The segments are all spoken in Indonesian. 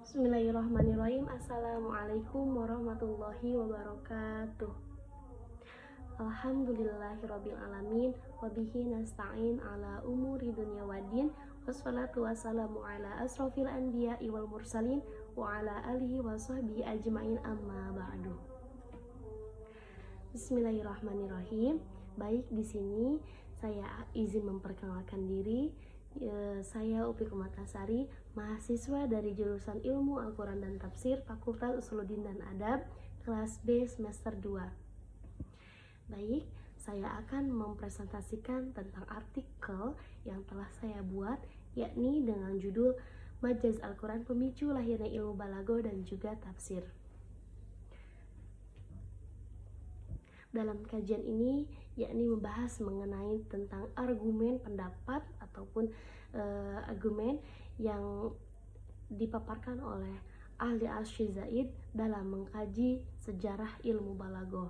Bismillahirrahmanirrahim. Assalamualaikum warahmatullahi wabarakatuh. Alhamdulillahirrabbilalamin. Wabihi nasta'in ala umuri dunya waddin. Wassalatu wassalamu ala asrofil anbiya'i wal mursalin wa ala alihi wa sahbihi ajma'in, amma ba'du. Bismillahirrahmanirrahim. Baik, di sini saya izin memperkenalkan diri. Saya Upi Kumatasari, mahasiswa dari jurusan Ilmu Al-Quran dan Tafsir, Fakultas Usuluddin dan Adab, kelas B semester 2. Baik, saya akan mempresentasikan tentang artikel yang telah saya buat, yakni dengan judul Majaz Al-Quran Pemicu Lahirnya Ilmu Balago dan juga Tafsir. Dalam kajian ini yakni membahas mengenai tentang argumen pendapat ataupun argumen yang dipaparkan oleh ahli Asy-Syazaid dalam mengkaji sejarah ilmu balaghah.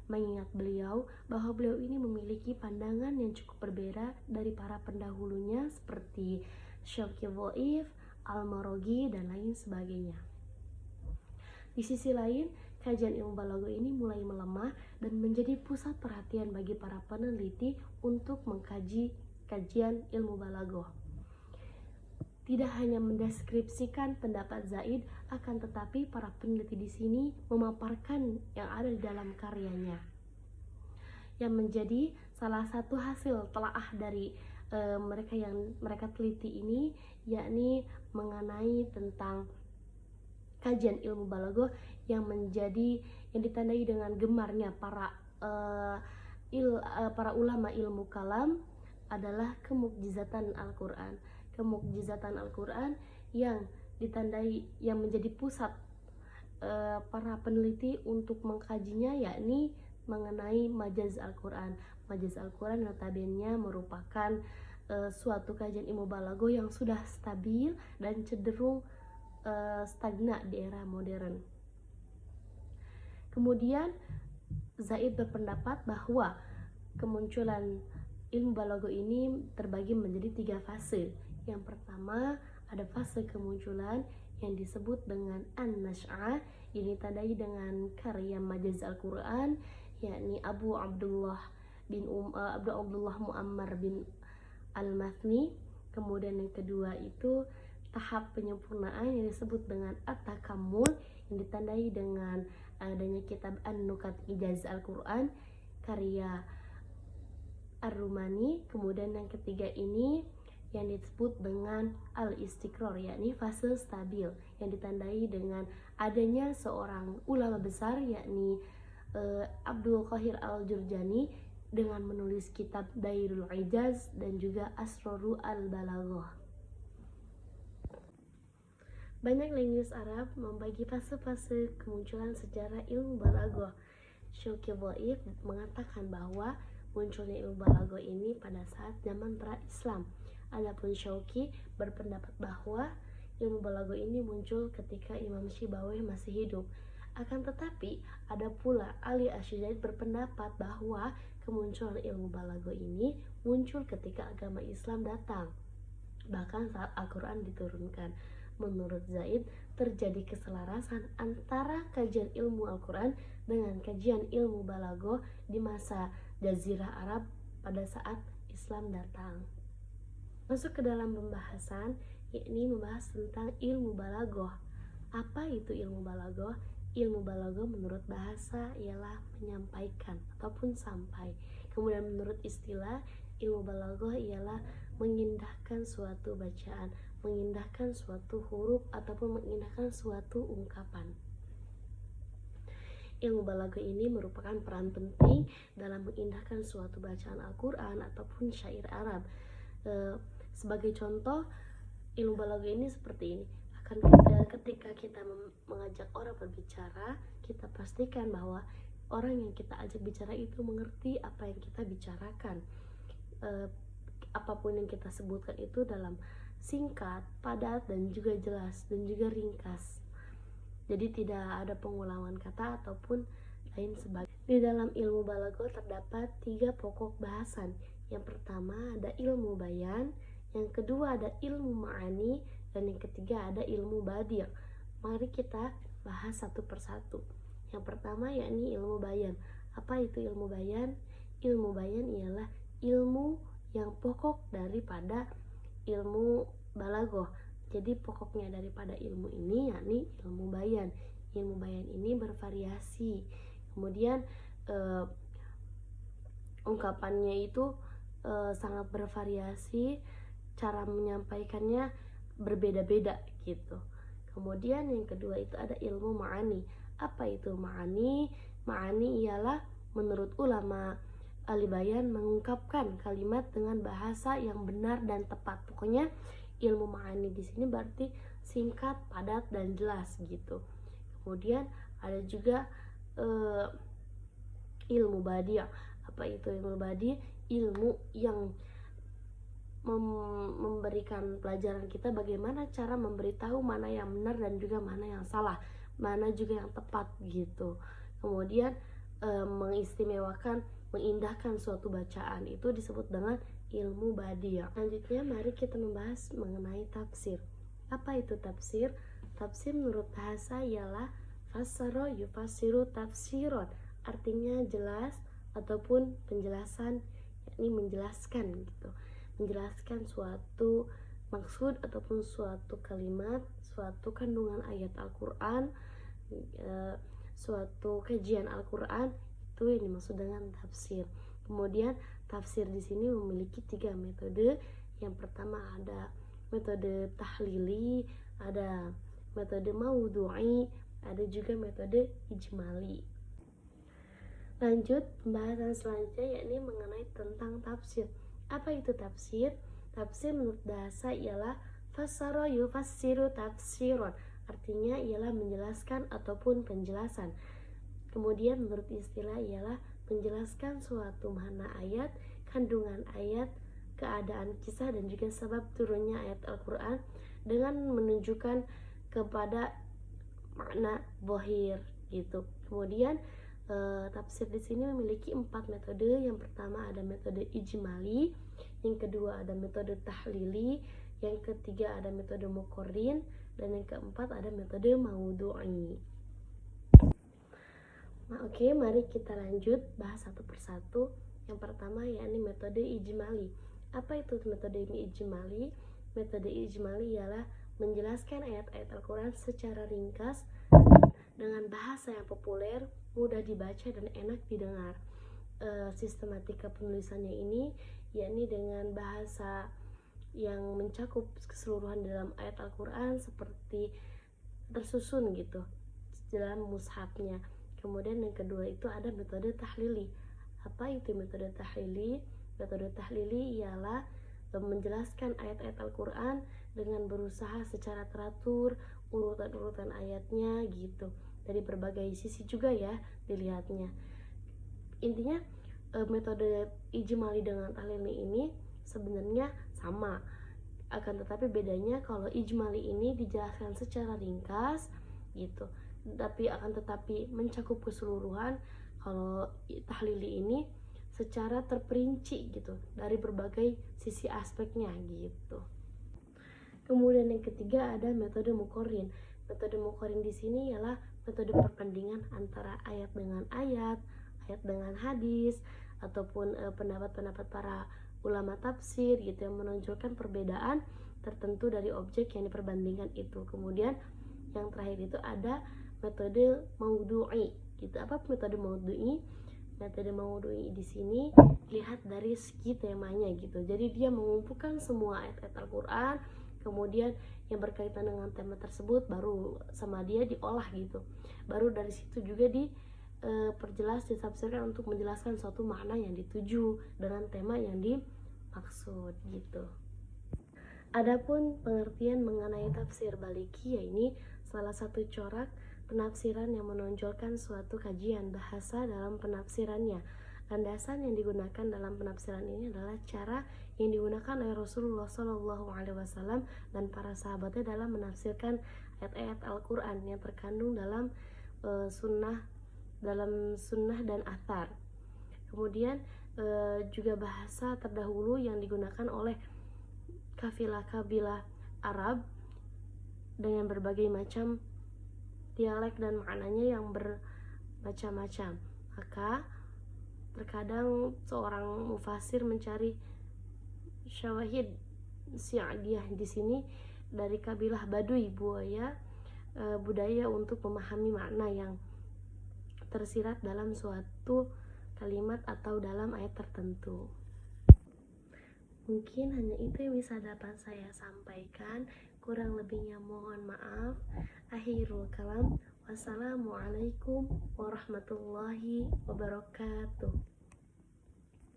Mengingat beliau bahwa beliau ini memiliki pandangan yang cukup berbeda dari para pendahulunya seperti Syekh Dhaif, Al-Maraghi dan lain sebagainya. Di sisi lain, kajian ilmu balaghah ini mulai melemah dan menjadi pusat perhatian bagi para peneliti untuk mengkaji kajian ilmu balaghah. Tidak hanya mendeskripsikan pendapat Zaid, akan tetapi para peneliti di sini memaparkan yang ada di dalam karyanya. Yang menjadi salah satu hasil telaah dari mereka yang mereka teliti ini, yakni mengenai tentang kajian ilmu balaghah yang ditandai dengan gemarnya para ulama ilmu kalam adalah kemukjizatan Al-Quran. Kemukjizatan Al-Quran yang ditandai, yang menjadi pusat para peneliti untuk mengkajinya, yakni mengenai majaz Al-Quran. Majaz Al-Quran notabene merupakan suatu kajian ilmu balaghah yang sudah stabil dan cenderung stagna di era modern. Kemudian Zaid berpendapat bahwa kemunculan ilmu balaghah ini terbagi menjadi 3 fase. Yang pertama, ada fase kemunculan yang disebut dengan An-Nash'ah, yang ditandai dengan karya Majaz Al-Quran, yakni Abu Abdullah Muammar bin Al-Mathni. Kemudian yang kedua itu tahap penyempurnaan yang disebut dengan At-Takammul, yang ditandai dengan adanya kitab An-Nukat Ijaz Al-Quran karya Ar-Rumani. Kemudian yang ketiga ini yang disebut dengan Al-Istiqrar, yakni fase stabil, yang ditandai dengan adanya seorang ulama besar, yakni Abdul Qahir Al-Jurjani, dengan menulis kitab Dairul Ijaz dan juga Asroru Al-Balaghah. Banyak linguis Arab membagi fase-fase kemunculan sejarah ilmu balaghah. Syekh Dhaif mengatakan bahwa munculnya ilmu balaghah ini pada saat zaman pra-Islam. Adapun Syauqi berpendapat bahwa ilmu balaghah ini muncul ketika Imam Syibawayh masih hidup. Akan tetapi ada pula ahli Asy-Syazaid berpendapat bahwa kemunculan ilmu balaghah ini muncul ketika agama Islam datang, bahkan saat Al-Quran diturunkan. Menurut Zaid, terjadi keselarasan antara kajian ilmu Al-Quran dengan kajian ilmu balaghah di masa Jazirah Arab pada saat Islam datang. Masuk ke dalam pembahasan, yakni membahas tentang ilmu balaghah. Apa itu ilmu balaghah? Ilmu balaghah menurut bahasa ialah menyampaikan ataupun sampai. Kemudian menurut istilah, ilmu balaghah ialah mengindahkan suatu bacaan, mengindahkan suatu huruf ataupun mengindahkan suatu ungkapan. Ilmu balaghah ini merupakan peran penting dalam mengindahkan suatu bacaan Al-Quran ataupun syair Arab. Sebagai contoh, ilmu balaghah ini seperti ini. Ketika kita mengajak orang berbicara, kita pastikan bahwa orang yang kita ajak bicara itu mengerti apa yang kita bicarakan. Apapun yang kita sebutkan itu dalam singkat, padat, dan juga jelas, dan juga ringkas. Jadi tidak ada pengulangan kata ataupun lain sebagainya. Di dalam ilmu balaghah terdapat 3 pokok bahasan. Yang pertama ada ilmu bayan, yang kedua ada ilmu ma'ani, dan yang ketiga ada ilmu badi'. Mari kita bahas satu persatu. Yang pertama yakni ilmu bayan. Apa itu ilmu bayan? Ilmu bayan ialah ilmu yang pokok daripada ilmu balaghah. Jadi pokoknya daripada ilmu ini yakni ilmu bayan. Ilmu bayan ini bervariasi. Kemudian ungkapannya itu sangat bervariasi, cara menyampaikannya berbeda-beda gitu. Kemudian yang kedua itu ada ilmu ma'ani. Apa itu ma'ani? Ma'ani ialah menurut ulama ahli bayan mengungkapkan kalimat dengan bahasa yang benar dan tepat. Pokoknya ilmu ma'ani di sini berarti singkat, padat dan jelas gitu. Kemudian ada juga ilmu badi'. Apa itu ilmu badi'? Ilmu yang memberikan pelajaran kita bagaimana cara memberitahu mana yang benar dan juga mana yang salah, mana juga yang tepat gitu. Kemudian mengistimewakan, mengindahkan suatu bacaan itu disebut dengan ilmu badi'. Selanjutnya mari kita membahas mengenai tafsir. Apa itu tafsir? Tafsir menurut bahasa ialah fassara yufassiru tafsiron, artinya jelas ataupun penjelasan, yakni menjelaskan gitu, menjelaskan suatu maksud ataupun suatu kalimat, suatu kandungan ayat Al-Quran, suatu kajian Al-Quran, itu yang dimaksud dengan tafsir. Kemudian tafsir di sini memiliki 3 metode. Yang pertama ada metode tahlili, ada metode maudhu'i, ada juga metode ijmali. Lanjut pembahasan selanjutnya yakni mengenai tentang tafsir. Apa itu tafsir? Tafsir menurut bahasa ialah fassara yufassiru tafsiron, artinya ialah menjelaskan ataupun penjelasan. Kemudian menurut istilah ialah menjelaskan suatu makna ayat, kandungan ayat, keadaan kisah dan juga sebab turunnya ayat Al-Quran dengan menunjukkan kepada makna zahir gitu. Kemudian tafsir di sini memiliki 4 metode. Yang pertama ada metode ijmali, yang kedua ada metode tahlili, yang ketiga ada metode muqarrin, dan yang keempat ada metode maudhu'i. Oke, mari kita lanjut bahas satu persatu. Yang pertama yakni metode ijmali. Apa itu metode ijmali? Metode ijmali ialah menjelaskan ayat-ayat Al-Quran secara ringkas dengan bahasa yang populer, mudah dibaca dan enak didengar. Sistematika penulisannya ini yakni dengan bahasa yang mencakup keseluruhan dalam ayat Al-Quran seperti tersusun gitu dalam mushafnya. Kemudian yang kedua itu ada metode tahlili. Apa itu metode tahlili? Metode tahlili ialah menjelaskan ayat-ayat Al-Quran dengan berusaha secara teratur, urutan-urutan ayatnya gitu, dari berbagai sisi juga ya dilihatnya. Intinya metode ijmali dengan tahlili ini sebenarnya sama, akan tetapi bedanya kalau ijmali ini dijelaskan secara ringkas gitu, tapi akan tetapi mencakup keseluruhan. Kalau tahlili ini secara terperinci gitu dari berbagai sisi aspeknya gitu. Kemudian yang ketiga ada metode muqarrin. Metode muqarrin di sini ialah metode perbandingan antara ayat dengan ayat, ayat dengan hadis, ataupun pendapat-pendapat para ulama tafsir gitu yang menonjolkan perbedaan tertentu dari objek yang diperbandingkan itu. Kemudian yang terakhir itu ada metode maudhu'i gitu. Apa metode maudhu'i? Metode maudhu'i di sini lihat dari segi temanya gitu. Jadi dia mengumpulkan semua ayat-ayat Al-Quran, kemudian yang berkaitan dengan tema tersebut baru sama dia diolah gitu. Baru dari situ juga perjelas, ditafsirkan untuk menjelaskan suatu makna yang dituju dengan tema yang dimaksud gitu. Adapun pengertian mengenai tafsir baliki, ini salah satu corak penafsiran yang menonjolkan suatu kajian bahasa dalam penafsirannya. Landasan yang digunakan dalam penafsiran ini adalah cara yang digunakan oleh Rasulullah SAW dan para sahabatnya dalam menafsirkan ayat-ayat Al-Quran yang terkandung dalam sunnah dan athar. Kemudian juga bahasa terdahulu yang digunakan oleh kafilah-kabilah Arab dengan berbagai macam dialek dan maknanya yang bermacam-macam. Maka terkadang seorang mufasir mencari syawahid Sa'diyah di sini dari kabilah Baduy, budaya untuk memahami makna yang tersirat dalam suatu kalimat atau dalam ayat tertentu. Mungkin hanya itu yang bisa dapat saya sampaikan, kurang lebihnya mohon maaf. Akhirul kalam, wassalamualaikum warahmatullahi wabarakatuh.